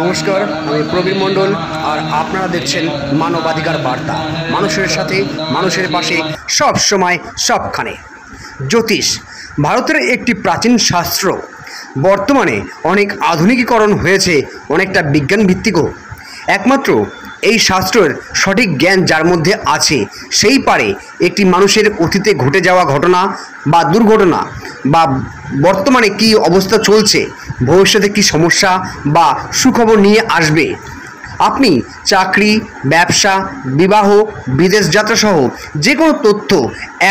নমস্কার, আমি প্রবীর মণ্ডল আর আপনারা দেখছেন মানবাধিকার বার্তা। মানুষের সাথে, মানুষের পাশে, সব সময়, সবখানে। জ্যোতিষ ভারতের একটি প্রাচীন শাস্ত্র, বর্তমানে অনেক আধুনিকীকরণ হয়েছে, অনেকটা বিজ্ঞান ভিত্তিকও। একমাত্র এই শাস্ত্রের সঠিক জ্ঞান যার মধ্যে আছে, সেই পারে একটি মানুষের অতীতে ঘটে যাওয়া ঘটনা বা দুর্ঘটনা বা বর্তমানে কি অবস্থা চলছে, ভবিষ্যতে কি সমস্যা বা সুখবর নিয়ে আসবে। আপনি চাকরি, ব্যবসা, বিবাহ, বিদেশ যাত্রা সহ যে কোনো তথ্য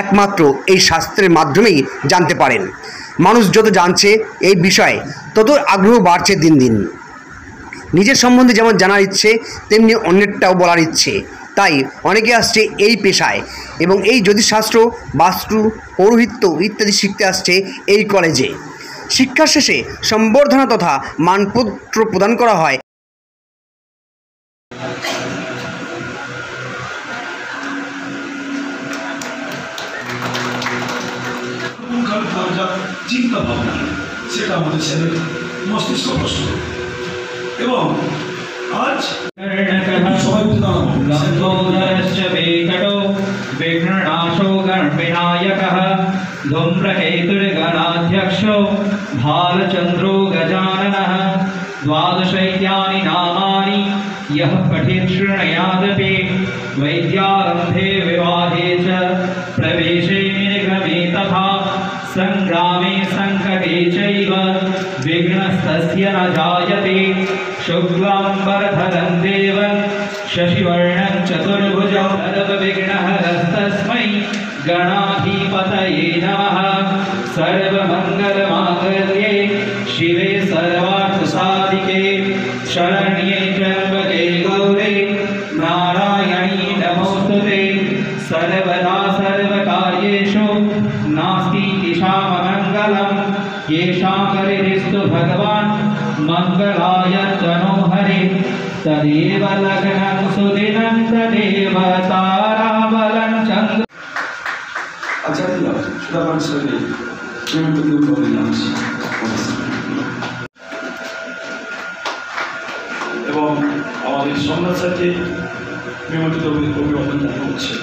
একমাত্র এই শাস্ত্রের মাধ্যমেই জানতে পারেন। মানুষ যত জানছে এই বিষয়ে, তত আগ্রহ বাড়ছে দিন দিন। নিজের সম্বন্ধে যেমন জানার ইচ্ছে, তেমনি অন্যেরটাও বলার ইচ্ছে। তাই অনেকে আসছে এই পেশায় এবং এই জ্যোতিষশাস্ত্র, বাস্তু, পৌরোহিত্য ইত্যাদি শিখতে আসছে এই কলেজে। শিক্ষা শেষে সম্বর্ধনা তথা মানপত্র প্রদান করা হয়। চিন্তা ভাবনা সেটা আমাদের শরীর মস্তিষ্ক প্রশ্ন এবং আজ সবাই धूम्रकेतुर्गणाध्यक्षो भालचन्द्रो गजाननः द्वादशैत्यानि नामानि यः पठेत् शृणुयादपि वैद्यारम्भे विवाहे च प्रवेशे निगमे तथा संग्रामे संकटे चैव विघ्नस्तस्य न जायते। शुक्लाम्बरधरं देवं शशिवर्णं चतुर्भुजं सर्वविघ्नहरस्तस्मै गणाधिपतये नमः। सर्वमङ्गलमाङ्गल्ये शिवे सर्वार्थसाधिके शरण्ये त्र्यम्बके गौरे नारायणी नमोस्तुते। सर्वदा सर्वकार्येषु नास्ति किशाममङ्गलं येषां हरिस्तु भगवान् मङ्गलाय तनोहरे। तदेव लग्नं सुदिनं तदेव ताराबलं चन्द्र। আচার্যরা সুদাপান সাথে এবং আমাদের সম্রাট সাথে নিয়মিত অভিবাদন জানানো হচ্ছে।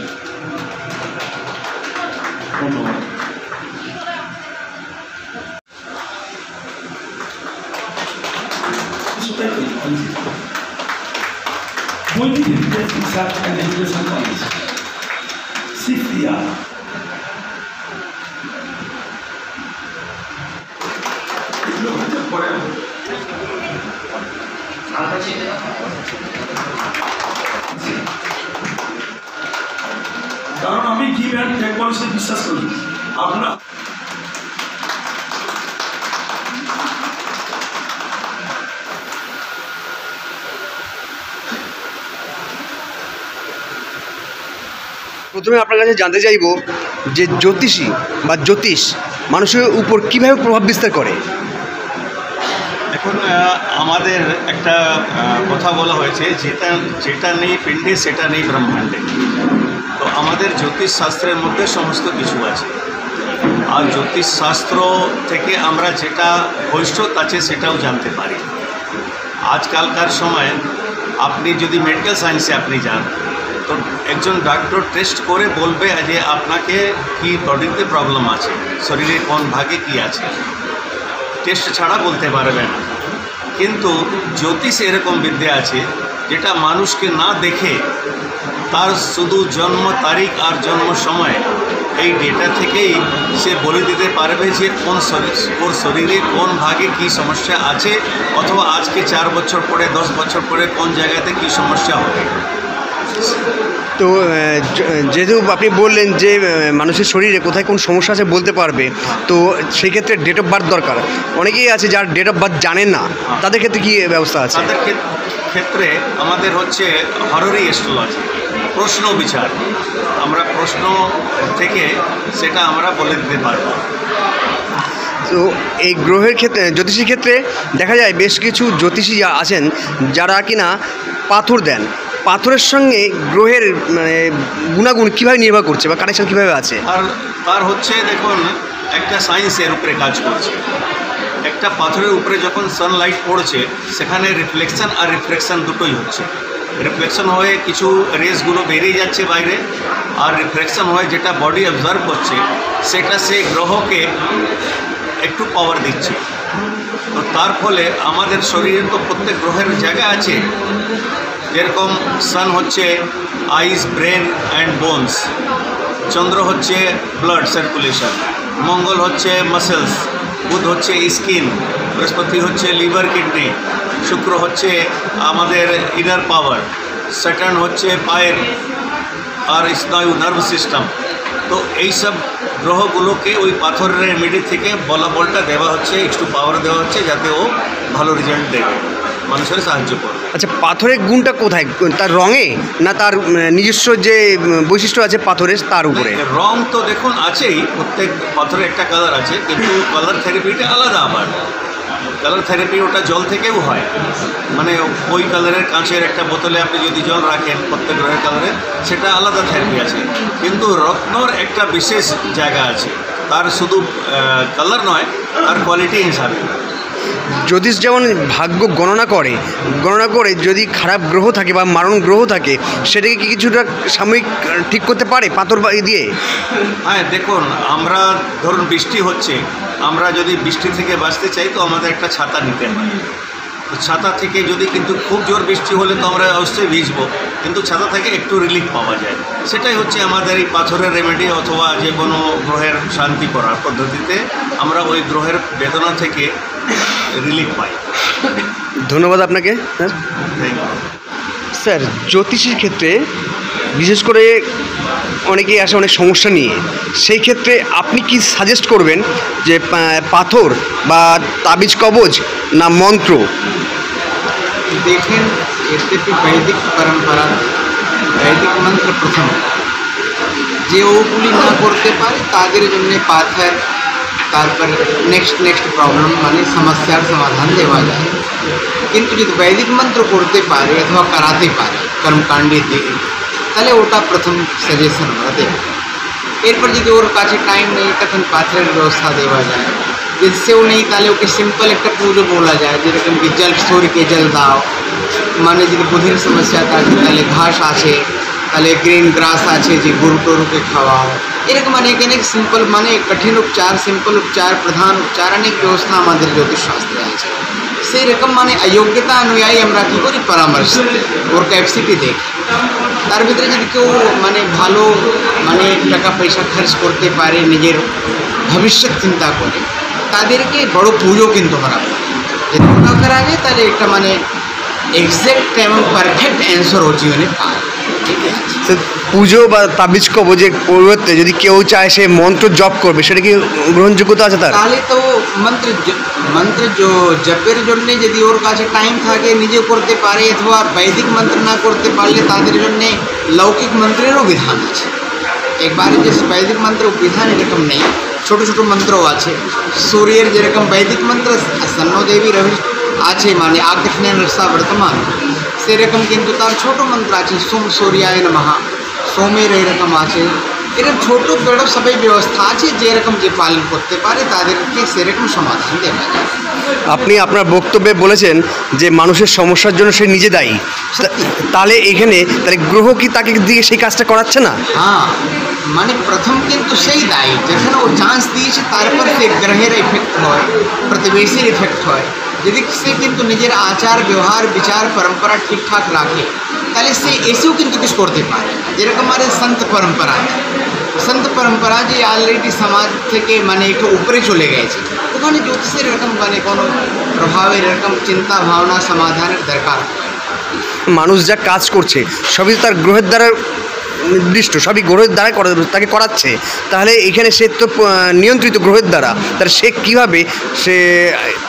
ধন্যবাদ। Bonding Research and Education College, SIFIA. কারণ আমি গিভ অ্যান্ড টেক পলিসি বিশ্বাস করি। আপনারা প্রথমে আপনার কাছে জানতে চাইব যে জ্যোতিষী বা জ্যোতিষ মানুষের উপর কীভাবে প্রভাব বিস্তার করে। এখন আমাদের একটা কথা বলা হয়েছে, যেটা নেই পিণ্ডে সেটা নেই ব্রহ্মাণ্ডে। তো আমাদের জ্যোতিষশাস্ত্রের মধ্যে সমস্ত কিছু আছে, আর জ্যোতিষশাস্ত্র থেকে আমরা যেটা ভবিষ্যৎ আছে সেটাও জানতে পারি। আজকালকার সময় আপনি যদি মেডিকেল সায়েন্সে আপনি যান, তো একজন ডাক্তার টেস্ট করে বলবে যে আপনাকে কি বডিতে প্রবলেম আছে, শরীরে কোন ভাগে কি আছে, টেস্ট ছাড়া বলতে পারবে না। কিন্তু জ্যোতিষ এরকম বিদ্যা আছে যেটা মানুষকে না দেখে তার শুধু জন্ম তারিখ আর জন্ম সময়, এই ডেটা থেকেই সে বলে দিতে পারবে যে ওর শরীরে কোন ভাগে কি সমস্যা আছে, অথবা আজকে 4 বছর পরে 10 বছর পরে কোন জায়গাতে কি সমস্যা হবে। তো যেহেতু আপনি বললেন যে মানুষের শরীরে কোথায় কোন সমস্যা আছে বলতে পারবে, তো সেই ক্ষেত্রে ডেট অফ বার্থ দরকার। অনেকেই আছে যার ডেট অফ বার্থ জানেন না, তাদের ক্ষেত্রে কী ব্যবস্থা আছে? তাদের ক্ষেত্রে আমাদের হচ্ছে হররি অ্যাস্ট্রোলজি, প্রশ্ন বিচার। আমরা প্রশ্ন থেকে সেটা আমরা বলে দিতে পারব। তো এই গ্রহের ক্ষেত্রে, জ্যোতিষীর ক্ষেত্রে দেখা যায় বেশ কিছু জ্যোতিষী আছেন যারা কিনা পাথর দেন। পাথরের সঙ্গে গ্রহের মানে গুণাগুণ কীভাবে নির্ভর করছে বা কানেকশন কীভাবে আছে? আর তার হচ্ছে দেখুন, একটা সায়েন্সের উপরে কাজ করছে। একটা পাথরের উপরে যখন সানলাইট পড়ছে সেখানে রিফ্লেকশন আর রিফ্লেকশন দুটোই হচ্ছে। রিফ্লেকশন হয়ে কিছু রেসগুলো বেরিয়ে যাচ্ছে বাইরে, আর রিফ্লেকশন হয়ে যেটা বডি অবজার্ভ করছে সেটা সেই গ্রহকে একটু পাওয়ার দিচ্ছে। তো তার ফলে আমাদের শরীরে তো প্রত্যেক গ্রহের জায়গা আছে, যেরকম সান হচ্ছে আইস, ব্রেন অ্যান্ড বোনস, চন্দ্র হচ্ছে ব্লাড সার্কুলেশন, মঙ্গল হচ্ছে মাসেলস, বুধ হচ্ছে স্কিন, বৃহস্পতি হচ্ছে লিভার কিডনি, শুক্র হচ্ছে আমাদের ইনার পাওয়ার, স্যাটার্ন হচ্ছে পায়ের আর স্নায়ু নার্ভ সিস্টেম। তো এইসব গ্রহগুলোকে ওই পাথরের রেমেডি থেকে বলটা দেওয়া হচ্ছে, একটু পাওয়ার দেওয়া হচ্ছে যাতে ও ভালো রেজাল্ট দেবে, মানুষের সাহায্য করবে। আচ্ছা, পাথরের গুণটা কোথায়? তার রঙে না তার নিজস্ব যে বৈশিষ্ট্য আছে পাথরের তার উপরে? রং তো দেখুন আছেই, প্রত্যেক পাথরের একটা কালার আছে, কিন্তু কালার থেরাপিটা আলাদা। আবার কালার থেরাপি ওটা জল থেকেও হয়, মানে ওই কালারের কাঁচের একটা বোতলে আপনি যদি জল রাখেন প্রত্যেক গ্রহের কালারের, সেটা আলাদা থেরাপি আছে। কিন্তু রত্নর একটা বিশেষ জায়গা আছে, তার শুধু কালার নয়, তার কোয়ালিটি হিসাবে। জ্যোতিষ যেমন ভাগ্য গণনা করে যদি খারাপ গ্রহ থাকে বা মারণ গ্রহ থাকে সেটাকে কি কিছুটা সাময়িক ঠিক করতে পারে পাথর দিয়ে? হ্যাঁ, দেখুন আমরা ধরুন বৃষ্টি হচ্ছে, আমরা যদি বৃষ্টি থেকে বাঁচতে চাই তো আমাদের একটা ছাতা নিতে হয়। তো ছাতা থেকে যদি কিন্তু খুব জোর বৃষ্টি হলে তো আমরা অবশ্যই ভিজবো, কিন্তু ছাতা থেকে একটু রিলিফ পাওয়া যায়। সেটাই হচ্ছে আমাদের এই পাথরের রেমেডি অথবা যে কোনো গ্রহের শান্তি করার পদ্ধতিতে আমরা ওই গ্রহের বেদনা থেকে রিলিফ পাই। ধন্যবাদ আপনাকে স্যার। Thank you. স্যার, জ্যোতিষের ক্ষেত্রে বিশেষ করে অনেকেই আসে অনেক সমস্যা নিয়ে, সেই ক্ষেত্রে আপনি কি সাজেস্ট করবেন যে পাথর বা তাবিজ কবজ না মন্ত্র? देखें यद्यपि वैदिक परंपरा वैदिक मंत्र प्रथम যে ওগুলি না করতে পারে তাদের জন্য পাথর, তারপর নেক্সট প্রবলেম মানে সমস্যার সমাধান দেওয়া যায়। কিন্তু যদি বৈদিক মন্ত্র করতে পারে অথবা করাতে পারে কর্মকাণ্ডে দিয়ে, তাহলে ওটা প্রথম সাজেশন আমরা দেব। এরপর যদি ওর কাছে টাইম নেই তখন পাথরের ব্যবস্থা দেওয়া যায়। যদি সেও নেই তাহলে ওকে সিম্পল একটা পুজো বলা যায়, যেরকম কি জল সূর্যকে জল দাও, মানে যদি বুদ্ধির সমস্যা থাকে তাহলে ঘাস আছে, তাহলে গ্রিন গ্রাস আছে যে গরু টরুকে খাওয়াও। এরকম অনেক সিম্পল মানে কঠিন উপচার, সিম্পল উপচার, প্রধান উপচার অনেক ব্যবস্থা আমাদের জ্যোতিষশাস্ত্রে আছে। সেই রকম মানে অযোগ্যতা অনুযায়ী আমরা কী করি পরামর্শ ওর ক্যাপাসিটি দেখি। তার ভিতরে যদি কেউ মানে ভালো মানে টাকা পয়সা খরচ করতে পারে, নিজের ভবিষ্যৎ চিন্তা করে, তাদেরকে বড় পুজো কিন্তু করা হয়। যদি ওটা করা যায় তাহলে একটা মানে এক্সাক্ট এবং পারফেক্ট অ্যান্সার ওর জীবনে পায়। ঠিক আছে, স্যার, পুজো বা তাবিজ কবজের পরিবর্তে যদি কেউ চায় সে মন্ত্র জপ করবে, সেটা কি গ্রহণযোগ্যতা আছে তার? তাহলে তো মন্ত্র জপের জন্যে যদি ওর কাছে টাইম থাকে নিজেও করতে পারে, অথবা বৈদিক মন্ত্র না করতে পারলে তাদের জন্যে লৌকিক মন্ত্রেরও বিধান আছে। একবারে যে বৈদিক মন্ত্র বিধান এরকম নেই, ছোটো ছোটো মন্ত্রও আছে। সূর্যের যেরকম বৈদিক মন্ত্র সন্নদেবী রবি আছে, মানে আগ্নেয় রসা বর্তমান, সেরকম কিন্তু তার ছোটো মন্ত্র আছে, সোম সূর্যায় নমঃ, সোমের এরকম আছে। এরকম ছোটো বড়ো সবাই ব্যবস্থা আছে, যেরকম যে পালন করতে পারে তাদেরকে সেরকম সমাধান দেওয়া যায়। আপনি আপনার বক্তব্যে বলেছেন যে মানুষের সমস্যার জন্য সে নিজে দায়ী। তাহলে গ্রহ কি তাকে দিয়ে সেই কাজটা করাচ্ছে না? হ্যাঁ, মানে প্রথম কিন্তু সেই দায়ী, যেখানে ও চান্স দিয়েছে তারপর সে গ্রহের এফেক্ট হয়, প্রতিবেশীর এফেক্ট হয়। যদি সে কিন্তু নিজের আচার ব্যবহার বিচার পরম্পরা ঠিকঠাক রাখে তাহলে সে এসেও কিন্তু কিছু করতে পারে। যেরকম আমাদের সন্ত পরম্পরা যে অলরেডি সমাজ থেকে মানে একটু উপরে চলে গেছে, ওখানে জ্যোতিষের এরকম মানে কোনো প্রভাবের এরকম চিন্তা ভাবনা সমাধানের দরকার। মানুষ যা কাজ করছে সবই তার গ্রহের দ্বারা নির্দিষ্ট, সবই গ্রহের দ্বারা তাকে করাচ্ছে। তাহলে এখানে সে তো নিয়ন্ত্রিত গ্রহের দ্বারা, তাহলে সে কীভাবে সে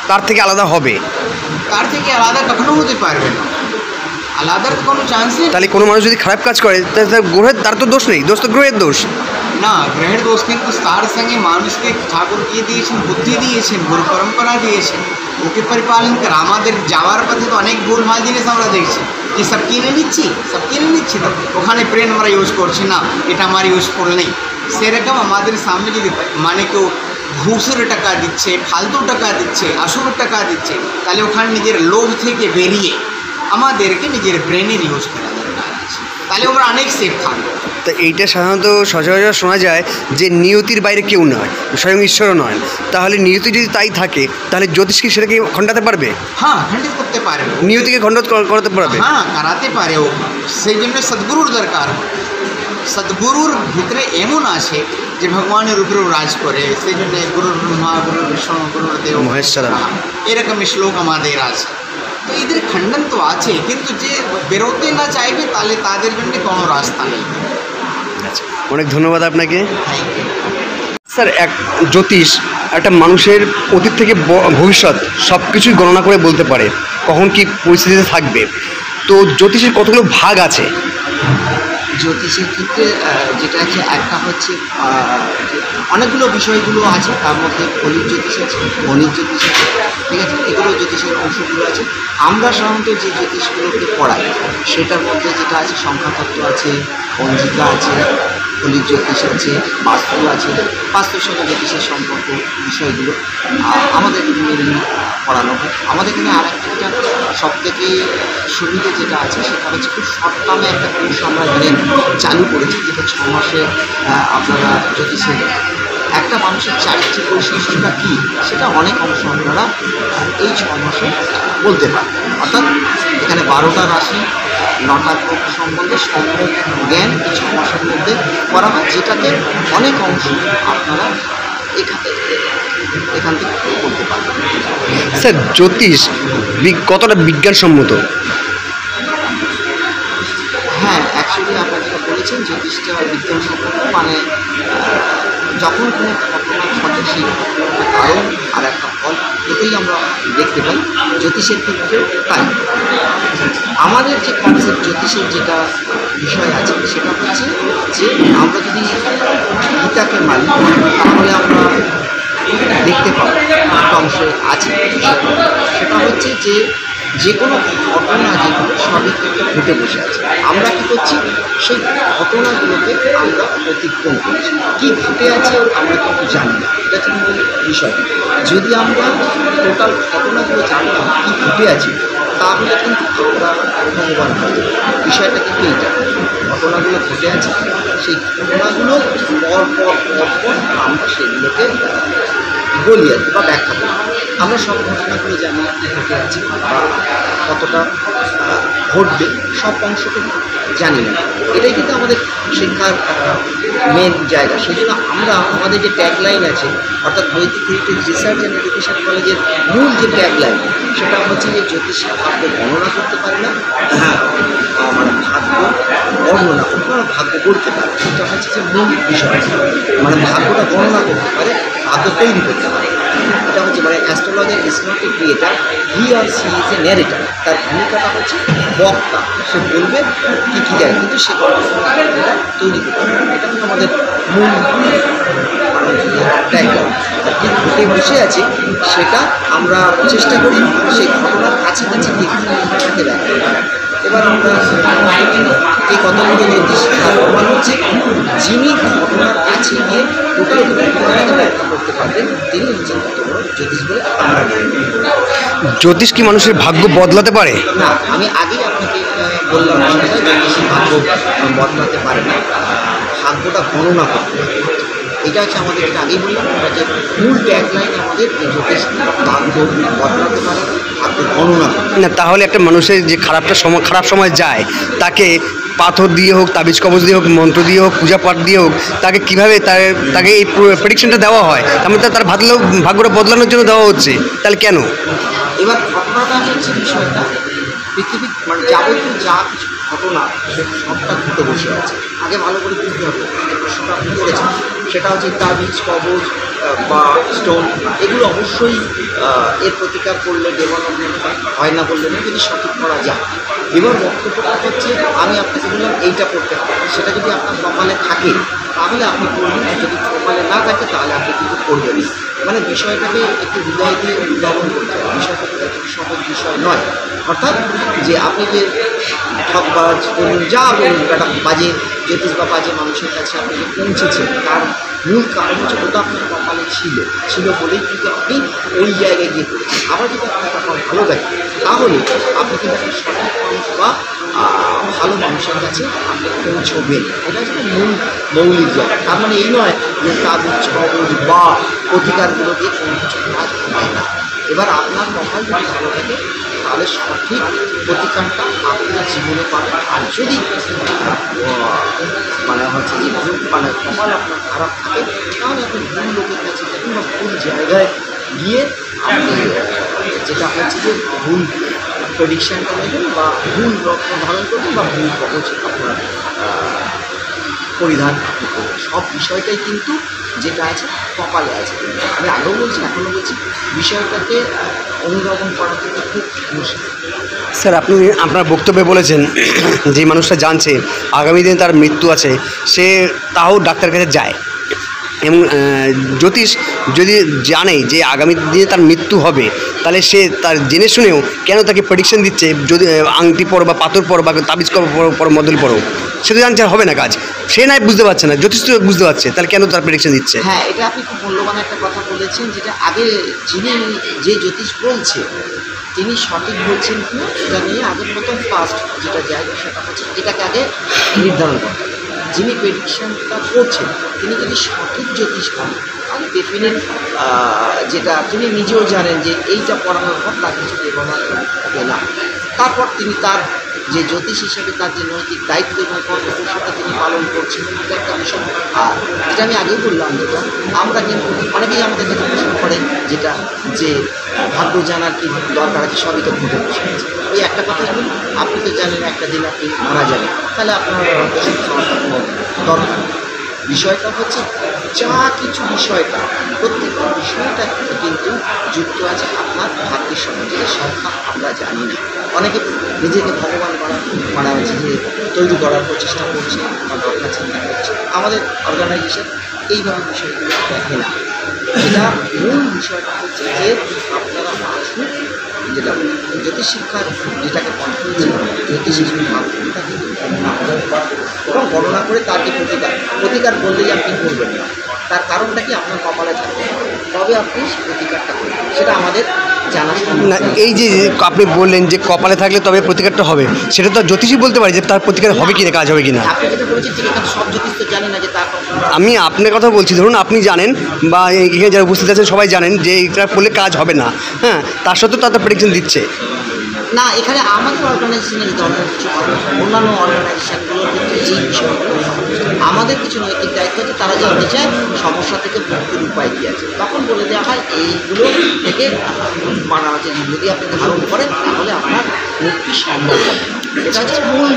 তার থেকে আলাদা হবে? তার থেকে আলাদা কখনো হতে পারবে না, আলাদার কোনো চান্সই। তাহলে কোনো মানুষ যদি খারাপ কাজ করে তাহলে তার তো দোষ নেই, দোষ তো গ্রহের দোষ না। গ্রহের দোষ কিন্তু তার সঙ্গে মানুষকে ঠাকুর দিয়ে দিয়েছেন, বুদ্ধি দিয়েছেন, গুরু পরম্পরা দিয়েছেন, ওকে পরিপালন করে। আমাদের যাওয়ার পথে তো অনেক ভুলভাল জিনিস আমরা দেখছি, যে সব কিনে নিচ্ছি তো ওখানে ব্রেন আমরা ইউজ করছি না, এটা আমার ইউজফুল নেই। সেরকম আমাদের সামনে যদি মানে কেউ ঘুষের টাকা দিচ্ছে, ফালতু টাকা দিচ্ছে, আসল টাকা দিচ্ছে, তাহলে ওখানে নিজের লোভ থেকে বেরিয়ে আমাদেরকে নিজের ব্রেনের ইউজ করা দরকার আছে, তাহলে আমরা অনেক সেফ থাকবো। তো এইটা সাধারণত সচরাচর শোনা যায় যে নিয়তির বাইরে কেউ নয়, স্বয়ং ঈশ্বরও নয়। তাহলে নিয়তি যদি তাই থাকে তাহলে জ্যোতিষ কি সেটাকে খণ্ডাতে পারবে? হ্যাঁ, হ্যান্ডেল করতে পারে, নিয়তিকে খণ্ড করাতে পারবে? হ্যাঁ, করাতে পারে ও। সেই জন্য সদ্গুরুর দরকার। সদ্গুরুর ভিতরে এমন আছে যে ভগবানের উপরেও রাজ করে, সেই জন্য গুরুর ব্রহ্মা, গুরুর বিষ্ণু, গুরুর দেব মহেশ্বর। এরকম শ্লোক আমাদের আছে। তো এদের খণ্ডন তো আছে, কিন্তু যে বেরোতে না চাইবে তাহলে তাদের জন্য কোনো রাস্তা নেই। আচ্ছা, অনেক ধন্যবাদ আপনাকে। Thank you. স্যার, এক জ্যোতিষ একটা মানুষের অতীত থেকে ভবিষ্যৎ সব কিছুই গণনা করে বলতে পারে কখন কি পরিস্থিতিতে থাকবে। তো জ্যোতিষের কতগুলো ভাগ আছে? জ্যোতিষের ক্ষেত্রে যেটা আছে, একটা হচ্ছে অনেকগুলো বিষয়গুলো আছে, তার মধ্যে ফলিক জ্যোতিষ আছে, গণিত জ্যোতিষ আছে, ঠিক আছে, এগুলো জ্যোতিষের অংশগুলো আছে। আমরা সাধারণত যে জ্যোতিষগুলোকে পড়াই সেটার মধ্যে যেটা আছে সংখ্যাতত্ত্ব আছে, পঞ্জিকা আছে, ফলিক জ্যোতিষ আছে, বাস্তু আছে। বাস্তুর সঙ্গে জ্যোতিষের সম্পর্ক বিষয়গুলো আমাদের মেনলি পড়ানো হয়। আমাদের এখানে আরেকটা সব থেকে সুবিধে যেটা আছে সেটা হচ্ছে খুব শর্ট টার্মে একটা কোর্স আমরা এখানে চালু করেছি, যেটা 6 মাসে আপনারা জ্যোতিষের একটা মানুষের চারিত্রিক বৈশিষ্ট্যটা কী সেটা অনেক অংশ আপনারা এই 6 মাসে বলতে পারেন। অর্থাৎ এখানে 12টা রাশি, 9টা গ্রহ সম্বন্ধে সম্যক জ্ঞান এই 6 মাসের মধ্যে করা হয়, যেটাতে অনেক অংশ আপনারা এখান থেকে বলতে পারবেন। স্যার, জ্যোতিষ কতটা বিজ্ঞানসম্মত? হ্যাঁ, অ্যাকচুয়ালি আপনারা যেটা বলেছেন জ্যোতিষটা বিজ্ঞানসম্মত, মানে যখন কোনো ঘটনা ঘটে সেই ঘটনার কারণ আর একটা ফল এতেই আমরা দেখতে পাই। জ্যোতিষের ক্ষেত্রেও তাই। আমাদের যে কনসেপ্ট জ্যোতিষের যেটা বিষয় আছে সেটা হচ্ছে যে আমরা যদি গীতাকে মানি তাহলে আমরা দেখতে পাবো একটা অংশে আছে বিষয়টা, সেটা হচ্ছে যে কোনো ঘটনা যেগুলো সবই কিন্তু ঘটে বসে আছে। আমরা কী করছি, সেই ঘটনাগুলোকে আমরা অতিক্রম করছি। কী ঘটে আছে আমরা কিন্তু জানি না, এটা হচ্ছে মূল বিষয়। যদি আমরা টোটাল ঘটনাগুলো জানতাম কী ঘটে আছে তাহলে কিন্তু আমরা ভগবান হয়ে যাব। বিষয়টা কিন্তু এইটা, ঘটনাগুলো ঘটে আছে, সেই ঘটনাগুলো পর আমরা সেগুলোকে বলি আর কি, বা ব্যাখ্যা করি। আমরা সব ঘটনাগুলো জানি কী ঘটে আছে বা কতটা ঘটবে, সব অংশটা জানি না। এটাই কিন্তু আমাদের শিক্ষার মেন জায়গা। সেই জন্য আমরা আমাদের যে ট্যাগলাইন আছে, অর্থাৎ বৈদিক হেরিটেজ রিসার্চ অ্যান্ড এডুকেশন কলেজের মূল যে ট্যাগলাইন সেটা হচ্ছে যে জ্যোতিষী ভাগ্য গণনা করতে পারে না, হ্যাঁ মানে ভাগ্য বর্ণনা করতে পারে, ভাগ্য বলতে পারে। সেটা হচ্ছে যে মূল বিষয়, মানে ভাগ্যটা গণনা করতে পারে, ভাগ্য তৈরি করতে পারে। এটা হচ্ছে মানে astrologer is not a creator, he or she is a narrator. তার ভূমিকাটা হচ্ছে বক্তা, সে বলবে কী কী যায়, কিন্তু সে এটা তৈরি করতে পারে। এটা কিন্তু আমাদের মূল ট্যাগলাইন। কী ঘটে বসে আছে সেটা আমরা চেষ্টা করি সেই ঘটনার কাছাকাছি গিয়ে সেটাকে দেখা। এবার আমরা এই কথাগুলো জ্যোতিষ প্রমাণ হচ্ছে যিনি ঘটনার কাছে গিয়ে টোটাল ঘটনাটাকে ব্যাখ্যা করতে পারবেন তিনি হচ্ছেন কত বড় জ্যোতিষ বলে আমরা জানি। জ্যোতিষ কি মানুষের ভাগ্য বদলাতে পারে? না, আমি আগেই আপনাকে বললাম জ্যোতিষী ভাগ্য বদলাতে পারে না, ভাগ্যটা গণনা করতে পারে। এটা হচ্ছে আমাদের এটা আগেই বললাম, এটা যে মূল ট্যাগলাইন আমাদের জ্যোতিষ ভাগ্য বদলাতে পারে, ভাগ্য গণনা করতে পারে। না, তাহলে একটা মানুষের যে খারাপ সময় যায় তাকে পাথর দিয়ে হোক, তাবিজ কবজ দিয়ে হোক, মন্ত্র দিয়ে হোক, পূজা পাঠ দিয়ে হোক, তাকে কীভাবে তাকে এই প্রেডিকশনটা দেওয়া হয়? তার মধ্যে তার ভাগ্যটা বদলানোর জন্য দেওয়া হচ্ছে, তাহলে কেন? এবার ঘটনাটা হচ্ছে বিষয়টা পৃথিবীর মানে যাবতীয় যা কিছু ঘটনা সবটা ঘটে বসে আছে। আগে ভালো করে বুঝতে হবে যে প্রশ্নটা আপনি করেছেন, সেটা হচ্ছে তাবিজ কবজ বা স্টোন, এগুলো অবশ্যই এর প্রতিকার করলে ডেভেলপমেন্ট হয় না বললে না, যদি সঠিক করা যায়। এবার বক্তব্যটা হচ্ছে আমি আপনাকে বললাম এইটা করতে হবে, সেটা যদি আপনার কপালে থাকে তাহলে আপনি করবেন, যদি কপালে না থাকে তাহলে আপনি কিন্তু করবেন। মানে বিষয়টাকে একটু হৃদয় দিয়ে উদ্ভাবন করতে হবে, বিষয়টা খুব সহজ বিষয় নয়। অর্থাৎ যে আপনি যে ঠকবাজ বলুন, যা বলুন, একটা বাজে জ্যোতিষ বা বাজে মানুষের কাছে আপনি যে পৌঁছেছেন তার মূল কারণ হচ্ছে ওটা আপনার কপালে ছিল বলেই কিন্তু আপনি ওই জায়গায় গিয়ে করেছেন। আবার যদি আপনার কপাল ভালো থাকে তাহলে আপনি কিন্তু একটা সঠিক মানুষ বা ভালো মানুষের কাছে আপনি পৌঁছবেন। এটা হচ্ছে মৌলিক জায়গা। তার মানে এই নয় যে তাদের ছবল বা প্রতিকারগুলো দিয়ে কোনো কিছু কাজ হয় না। এবার আপনার কপাল যদি ভালো থাকে তাহলে সঠিক প্রতিকারটা আপনার জীবনে পাবেন। আর যদি মানে হচ্ছে যে মানে কপাল আপনার খারাপ থাকে তাহলে আপনি ভুল লোকের কাছে যাবেন বা ভুল জায়গায় গিয়ে আপনি যেটা হচ্ছে যে ভুল প্রেডিকশানটা নেবেন বা ভুল রত্ন ধারণ করবেন বা ভুল কবচ আপনার পরিধান আপনি করবেন। সব বিষয়টাই কিন্তু যেটা আছে কপালে আছে। আমি আগেও বলছি এখনও বলছি, বিষয়টাকে অনুধাবন করা কিন্তু খুব মুশকিল। স্যার, আপনি আপনার বক্তব্যে বলেছেন যে মানুষটা জানছে আগামী দিনে তার মৃত্যু আছে, সে তাও ডাক্তারের কাছে যায়, এবং জ্যোতিষ যদি জানে যে আগামী দিনে তার মৃত্যু হবে তাহলে সে তার জেনে শুনেও কেন তাকে প্রেডিকশন দিচ্ছে, যদি আংটি পরো বা পাথর পরো বা তাবিজ পরো মদল পরো, সে তো জানছে হবে না কাজ, সে নাই বুঝতে পারছে না, জ্যোতিষ তো বুঝতে পারছে, তাহলে কেন তার প্রেডিকশন দিচ্ছে? হ্যাঁ, এটা আপনি খুব মূল্যবান একটা কথা বলেছেন, যেটা আগে যিনি যে জ্যোতিষ বলছে তিনি সঠিক বলছেন কিনা সেটা নিয়ে আগে প্রথম ফার্স্ট যেটা জায়গা সেটা হচ্ছে এটাকে আগে নির্ধারণ করতে হবে। যিনি প্রেডিকশনটা করছেন তিনি যদি সঠিক জ্যোতিষ হন তাহলে ডেফিনেট যেটা তিনি নিজেও জানেন যে এইটা পড়ানোর পর তার কিছু ব্যবহার হবে না। তারপর তিনি তার যে জ্যোতিষ হিসেবে তার যে নৈতিক দায়িত্ব এবং কর্তব্য সেটা তিনি পালন করছেন, এটা একটা বিষয়। আর যেটা আমি আগেই বললাম, যেটা আমরা কিন্তু অনেকেই আমাদের কাছে প্রশ্ন করেন যেটা যে ভাগ্য জানার কি দরকার আছে, সবই তো ঘটে বসে আছে। ওই একটা কথাই বলি, আপনি তো জানেন একটা দিন আপনি মারা যাবেন, তাহলে আপনার ওষুধ খাওয়ার কোনো দরকার। বিষয়টা হচ্ছে যা কিছু বিষয়টা প্রত্যেকটা বিষয়টা কিন্তু যুক্ত আছে আপনার ভাগ্যের সঙ্গে, যেটা সংখ্যা আমরা জানি না। অনেকে নিজেকে ভগবান মানে হচ্ছে যে তৈরি করার প্রচেষ্টা করছে বা দরকার চিন্তা করছে। আমাদের অর্গানাইজেশন এইভাবে বিষয়গুলো দেখে না। এটা মূল বিষয়টা হচ্ছে যে আপনারা আসুন, যেটা জ্যোতিষ শিক্ষার যেটাকে কন্ট্রোল জ্যোতিষ শিক্ষার মাধ্যমটা কিন্তু গণনা করে এবং গণনা করে তার যে প্রতিকার বললেই আপনি করবেন না, তার কারণটা কি আপনার কপালে থাকবে, তবে আপনি প্রতিকারটা করবেন, সেটা আমাদের জানা না। এই যে আপনি বললেন যে কপালে থাকলে তবে প্রতিকারটা হবে, সেটা তো জ্যোতিষই বলতে পারে যে তার প্রতিকার হবে কিনা, কাজ হবে কিনা। আপনি যেটা বলেছেন ঠিক আছে, সব জ্যোতিষ তো জানে না যে তার আমি আপনার কথা বলছি, ধরুন আপনি জানেন বা এখানে যারা উপস্থিত আছেন সবাই জানেন যে এটা করলে কাজ হবে না, হ্যাঁ, তার সত্ত্বেও তাদের প্রেডিকশন দিচ্ছে না। এখানে আমাদের অর্গানাইজেশনের ধরনের কিছু অন্যান্য অর্গানাইজেশনগুলোর ক্ষেত্রে এই বিষয়গুলো আমাদের কিছু নৈতিক দায়িত্ব আছে, তারা জানতে চায় সমস্যা থেকে মুক্তির উপায় কী আছে, তখন বলে দেওয়া হয় এইগুলো থেকে মানা হচ্ছে যদি আপনি ধারণ করেন তাহলে আপনার মুক্তি সম্ভব হবে। এটা হচ্ছে মূল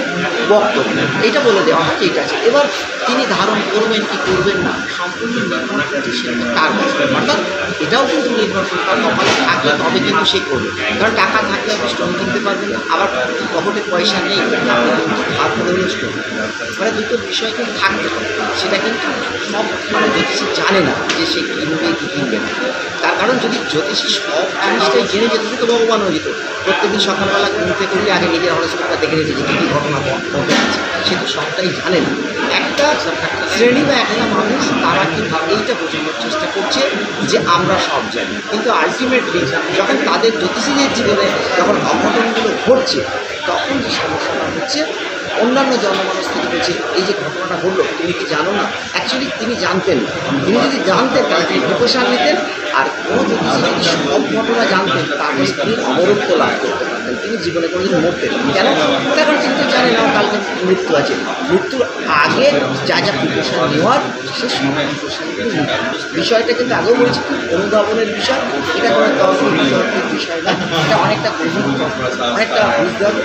বক্তব্য, এইটা বলে দেওয়া হয় ঠিক আছে। এবার তিনি ধারণ করবেন কি করবেন না সম্পূর্ণ নির্ভর করছে সেটা তার ব্যাপার। অর্থাৎ এটাও কিন্তু নির্ভরশীল, তার কপালে থাকলে তবে কিন্তু সে করবে। কারণ টাকা থাকলে আপনি স্টোন কিনতে পারবেন না, আবার পকেটে পয়সা নেই আপনি কিন্তু ধার করে হলেও স্টোন, মানে দুটো বিষয় কিন্তু থাকতে হবে। সেটা কিন্তু সব মানে জ্যোতিষী জানে না যে সে কিনবে কি কিনবে না। তার কারণ যদি জ্যোতিষী সব জিনিসটাই জেনে যেত সে তো ভগবান হয়ে যেত। প্রত্যেকদিন সকালবেলা ঘুরতে করলে আগে নিজের হরস্কোপটা দেখে নিয়েছে যে কী কী ঘটনা ঘটে আছে, সে তো সবটাই জানে না। একটা শ্রেণী বা একটা মানুষ তারা কিন্তু এইটা বোঝানোর চেষ্টা করছে যে আমরা সব জানি, কিন্তু আলটিমেটলি যখন তাদের জ্যোতিষীদের জীবনে যখন অঘটনগুলো ঘটছে তখন যে সমস্যাটা হচ্ছে অন্যান্য জনমানুষ থেকে বলছে এই যে ঘটনাটা ঘটলো তুমি কি জানো না, অ্যাকচুয়ালি তিনি জানতেন না। তিনি যদি জানতেন তাহলে তিনি প্রিপারেশন নিতেন, আর কোনো জ্যোতিষী যদি সব ঘটনা জানতেন তাহলে তিনি অবরুদ্ধ লাভ করতে পারতেন, তিনি জীবনে কোনোদিন মরতেন কেন, কারণ তিনি তো জানেন না কালকে মৃত্যু আছে। মৃত্যুর আগে যা যা প্রিপারেশন নেওয়ার সে সব প্রিপারেশনগুলো বিষয়টা কিন্তু আগেও বলেছি অনুধাবনের বিষয়, এটা কোনো তর্কের বিষয় না, এটা অনেকটা অনেকটা বুঝতে হবে,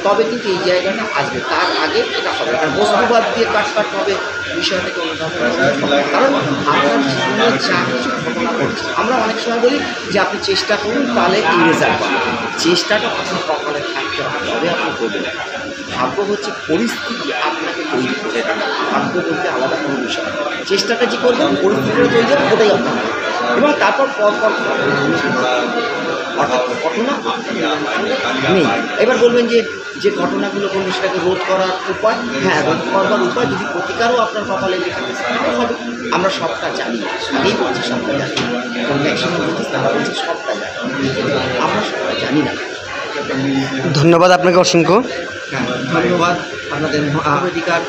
তবে কিন্তু এই জায়গাটা আসবে, তার আগে এটা হবে। আর বস্তুবাদ দিয়ে কাটপাট হবে বিষয়টাকে অনুধাবন করবে, কারণ আপনার জীবনে যা কিছু ঘটনা ঘটছে আমরা অনেক সময় বলি যে আপনি চেষ্টা করুন তাহলে এই রেজাল্ট পাবেন। চেষ্টাটা আপনার কপালে থাকতে হবে তবে আপনি করবেন। ভাগ্য হচ্ছে পরিস্থিতি আপনাকে তৈরি করে দেয়, ভাগ্য বলতে আলাদা কোনো বিষয়। চেষ্টাটা যে করবেন পরিস্থিতিটা তৈরি হবে ওটাই আপনার। এবং তারপর পরপর অর্থাৎ ঘটনা নেই। এবার বলবেন যে যে ঘটনাগুলো বলবেন সেটাকে রোধ করার উপায়, হ্যাঁ রোধ করবার উপায় যদি প্রতিকারও আপনার কপালে লেখা থাকে তাহলে হবে। আমরা সবটা জানি, আগেই বলছি সবটা জানি, ম্যাক্সিমাম বলছি তারা বলছে সবটা জানি, আমরা সবটা জানি না। ধন্যবাদ আপনাকে অসংখ্য। হ্যাঁ, ধন্যবাদ আপনাদের মানবাধিকার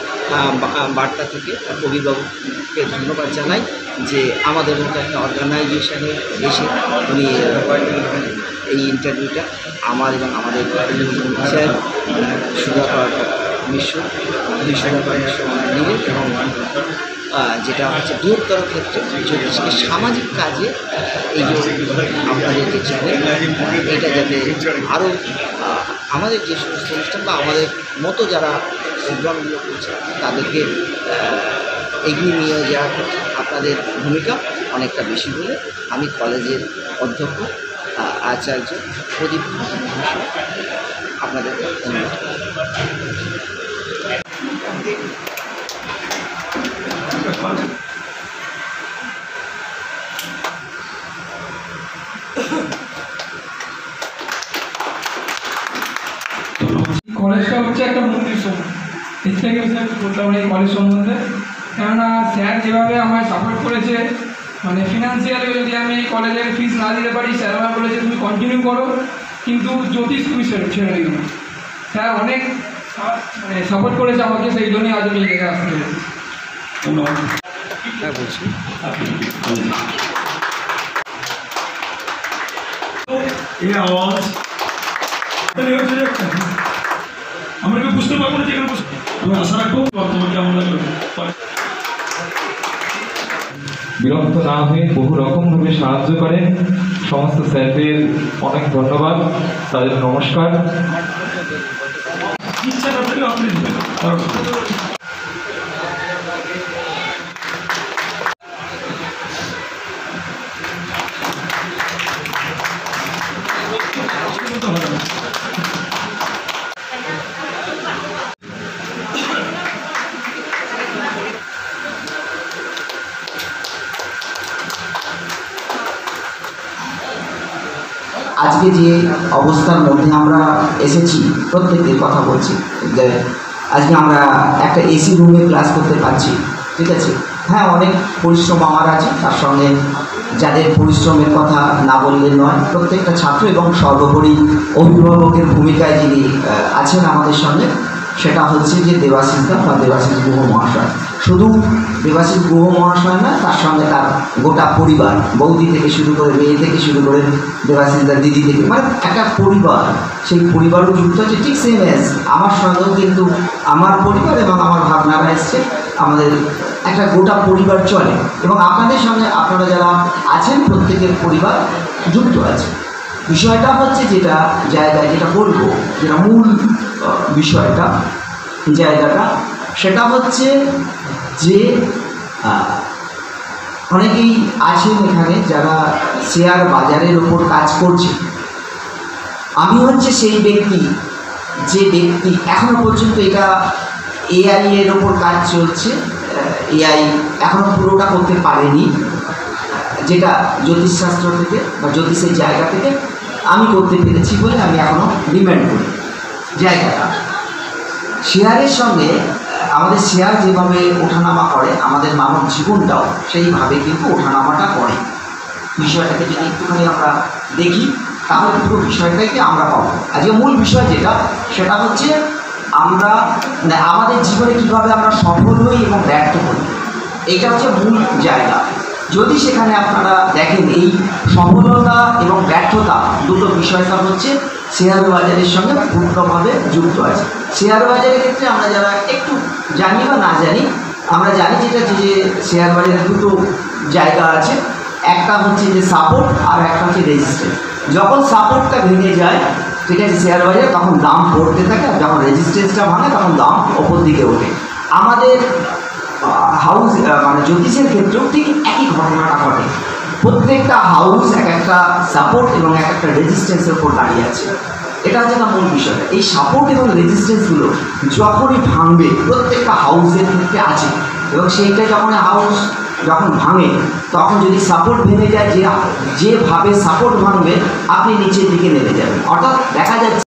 বার্তা থেকে কবিবাবুকে ধন্যবাদ জানাই যে আমাদের মতো একটা অর্গানাইজেশনে এসে উনি এই ইন্টারভিউটা আমার এবং আমাদের স্যার সুধাকর মিশ্র নিলেন এবং যেটা হচ্ছে বৃহত্তর ক্ষেত্রে জ্যোতিষকে সামাজিক কাজে এই যে আপনাদের যে চ্যানেল এটা যাতে আরও আমাদের যে সমস্ত অনুষ্ঠান বা আমাদের মতো যারা প্রোগ্রামগুলো করছে তাদেরকে এগিয়ে নিয়ে যাওয়ার ক্ষেত্রে আপনাদের ভূমিকা অনেকটা বেশি বলে আমি কলেজের অধ্যক্ষ আচার্য প্রদীপ আপনাদের ধন্যবাদ। কলেজটা হচ্ছে একটা মন্দির সময়, এর থেকে বেশি আমি বলতে পারি কলেজ সম্বন্ধে। কেননা স্যার যেভাবে আমায় সাপোর্ট করেছে, মানে ফিনান্সিয়ালি যদি আমি এই কলেজের ফিস না দিতে পারি, স্যার আমায় বলেছে তুমি কন্টিনিউ করো, কিন্তু জ্যোতিষ তুমি ছেড়ে দিও না। স্যার অনেক মানে সাপোর্ট করেছে আমাকে, সেই জন্যই আজ আমি এই জায়গায় আসতে পেরেছি। ধন্যবাদ। হ্যাঁ বলছি। এই আওয়াজ আমরা কেউ বুঝতে পারবো না যেখানে বসে। আমি আশা রাখবো তোমার কেমন লাগলো। বিরক্ত না হয়ে বহু রকমভাবে সাহায্য করেন সমস্ত স্যারদের অনেক ধন্যবাদ, তাদের নমস্কার। ইচ্ছা না থাকলে আপনি দিবেন। আজকে যে অবস্থার মধ্যে আমরা এসেছি, প্রত্যেকের কথা বলছি যে আজকে আমরা একটা এসি রুমে ক্লাস করতে পারছি, ঠিক আছে। হ্যাঁ, অনেক পরিশ্রম আমার আছে, তার সঙ্গে যাদের পরিশ্রমের কথা না বললে নয়, প্রত্যেকটা ছাত্র এবং সর্বোপরি অভিভাবকের ভূমিকায় যিনি আছেন আমাদের সঙ্গে, সেটা হচ্ছে যে দেবাশিস দা বা দেবাশিস গুহ মহাশয়। শুধু দেবাশিস গুহ মহাশয় না, তার সঙ্গে তার গোটা পরিবার, বৌদি থেকে শুরু করে মেয়ে থেকে শুরু করে দেবাশিস দার দিদি থেকে, মানে একটা পরিবার, সেই পরিবারও যুক্ত আছে। ঠিক সেম এজ আমার সঙ্গেও কিন্তু আমার পরিবার এবং আমার ভাবনারা এসছে, আমাদের একটা গোটা পরিবার চলে এবং আপনাদের সঙ্গে আপনারা যারা আছেন প্রত্যেকের পরিবার যুক্ত আছে। বিষয়টা হচ্ছে যেটা জায়গায় যেটা বলবো, যেটা মূল বিষয়টা জায়গাটা, সেটা হচ্ছে যে অনেকেই আছেন এখানে যারা শেয়ার বাজারের ওপর কাজ করছে। আমি হচ্ছে সেই ব্যক্তি যে ব্যক্তি এখনো পর্যন্ত এটা এআই এর ওপর কাজ চলছে, এআই এখনো পুরোটা করতে পারেনি, যেটা জ্যোতিষশাস্ত্র থেকে বা জ্যোতিষের জায়গা থেকে আমি করতে পেরেছি বলে আমি এখনো ডিমান্ড করি। জায়গাটা শেয়ারের সঙ্গে আমাদের শেয়ার যেভাবে ওঠানামা করে, আমাদের মানব জীবনটাও সেইভাবে কিন্তু ওঠানামাটা করে। বিষয়টাকে যদি একটুখানি আমরা দেখি তাহলে পুরো বিষয়টাকে আমরা পাবো। আজকে মূল বিষয় যেটা, সেটা হচ্ছে আমরা আমাদের জীবনে কীভাবে আমরা সফল হই এবং ব্যর্থ হই, এইটা হচ্ছে মূল জায়গা। যদি সেখানে আপনারা দেখেন এই সফলতা এবং ব্যর্থতা দুটো বিষয়টা হচ্ছে শেয়ার বাজারের সঙ্গে পূর্ণভাবে যুক্ত আছে। শেয়ার বাজারের ক্ষেত্রে আমরা যারা একটু জানি বা না জানি, আমরা জানি যেটা যে শেয়ার বাজারে দুটো জায়গা আছে, একটা হচ্ছে যে সাপোর্ট আর একটা হচ্ছে রেজিস্ট্যান্স। যখন সাপোর্টটা ভেঙে যায়, ঠিক আছে, শেয়ার বাজারে তখন দাম পড়তে থাকে, আর যখন রেজিস্ট্যান্সটা ভাঙে তখন দাম ওপর দিকে ওঠে। আমাদের হাউস মানে জ্যোতিষের ক্ষেত্রেও ঠিক একই ঘটনাটা ঘটে। প্রত্যেকটা হাউস এক একটা সাপোর্ট এবং এক একটা রেজিস্ট্যান্সের উপর দাঁড়িয়ে আছে। এটা হচ্ছে না মূল বিষয়। এই সাপোর্ট এবং রেজিস্ট্যান্সগুলো যখনই ভাঙবে, প্রত্যেকটা হাউসের ক্ষেত্রে আছে, এবং সেইটা যখন হাউস যখন ভাঙে তখন যদি সাপোর্ট ভেঙে যায়, যেভাবে সাপোর্ট ভাঙবে আপনি নিচের দিকে নেমে যাবেন। অর্থাৎ দেখা যাচ্ছে